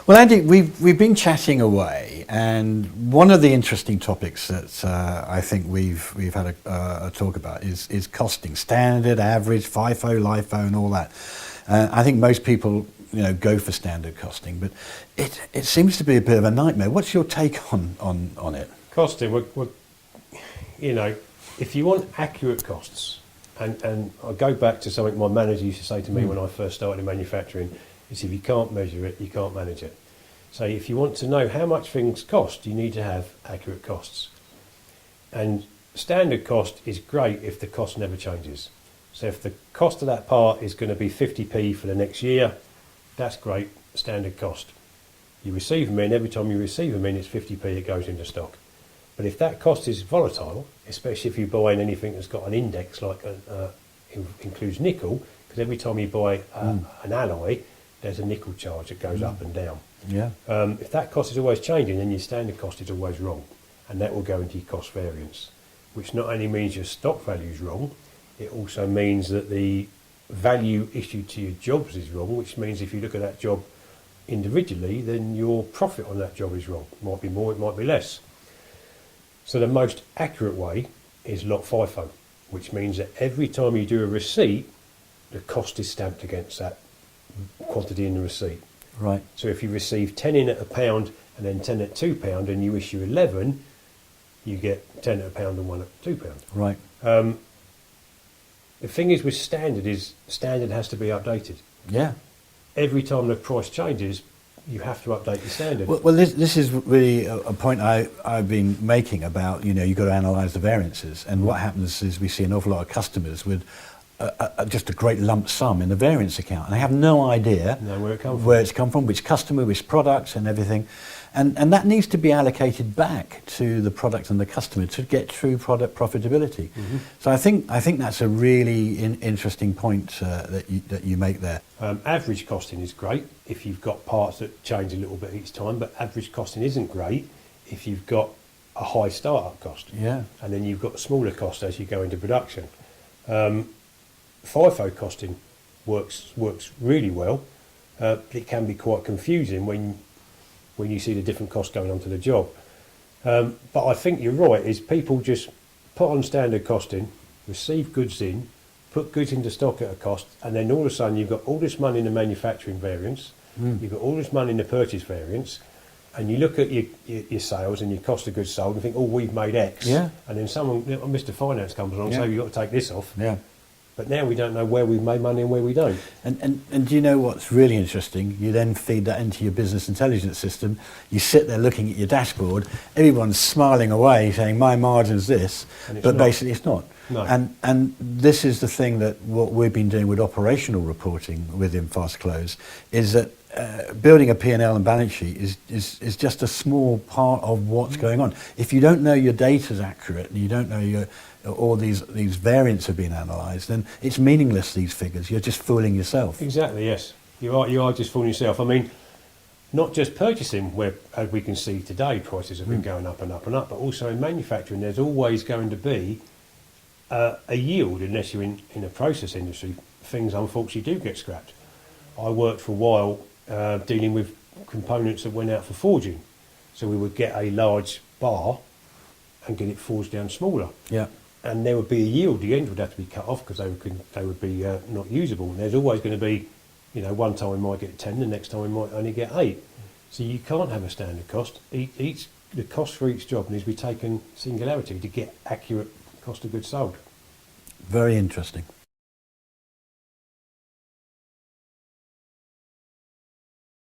Well, Andy, we've been chatting away, and one of the interesting topics that I think we've had a talk about is costing, standard, average, FIFO, LIFO, and all that. I think most people, go for standard costing, but it seems to be a bit of a nightmare. What's your take on it? Costing, if you want accurate costs, and I go back to something my manager used to say to me when I first started in manufacturing, is if you can't measure it, you can't manage it. So if you want to know how much things cost, you need to have accurate costs. And standard cost is great if the cost never changes. So if the cost of that part is going to be 50p for the next year, that's great, standard cost. You receive them in, every time you receive them in, it's 50p, it goes into stock. But if that cost is volatile, especially if you're buying anything that's got an index like includes nickel, because every time you buy an alloy, there's a nickel charge that goes up and down. Yeah. If that cost is always changing, then your standard cost is always wrong, and that will go into your cost variance, which not only means your stock value is wrong, it also means that the value issued to your jobs is wrong, which means if you look at that job individually, then your profit on that job is wrong. It might be more, it might be less. So the most accurate way is lot FIFO, which means that every time you do a receipt, the cost is stamped against that quantity in the receipt. Right. So if you receive 10 in at £1 and then 10 at £2 and you issue 11, you get 10 at £1 and 1 at £2. Right. The thing is with standard has to be updated. Yeah. Every time the price changes, you have to update your standard. Well, this is really a point I've been making about, you've got to analyse the variances. And what happens is we see an awful lot of customers with just a great lump sum in the variance account. And they have no idea where it's come from, which customer, which products and everything. And that needs to be allocated back to the product and the customer to get true product profitability. Mm-hmm. So I think that's a really interesting point that you make there. Average costing is great if you've got parts that change a little bit each time, but average costing isn't great if you've got a high start-up cost. Yeah. And then you've got smaller costs as you go into production. FIFO costing works really well, but it can be quite confusing when you see the different costs going onto the job. But I think you're right, is people just put on standard costing, receive goods in, put goods into stock at a cost, and then all of a sudden you've got all this money in the manufacturing variance, you've got all this money in the purchase variance, and you look at your sales and your cost of goods sold and think, we've made X. Yeah. And then someone, Mr. Finance comes along and says, you've got to take this off. Yeah. But now we don't know where we've made money and where we don't. And do you know what's really interesting? You then feed that into your business intelligence system. You sit there looking at your dashboard. Everyone's smiling away, saying my margin's this, but basically it's not. No. And this is the thing that what we've been doing with operational reporting within Fast Close is that building a P&L and balance sheet is just a small part of what's going on. If you don't know your data's accurate and you don't know all these variants have been analysed, then it's meaningless, these figures. You're just fooling yourself. Exactly, yes. You are just fooling yourself. I mean, not just purchasing, where, as we can see today, prices have been going up and up and up, but also in manufacturing, there's always going to be a yield, unless you're in a process industry. Things, unfortunately, do get scrapped. I worked for a while dealing with components that went out for forging. So we would get a large bar and get it forged down smaller. Yeah. And there would be a yield. The ends would have to be cut off because they would be not usable. And there's always going to be, one time we might get 10, the next time we might only get 8. So you can't have a standard cost. The cost for each job needs to be taken singularity to get accurate cost of goods sold. Very interesting.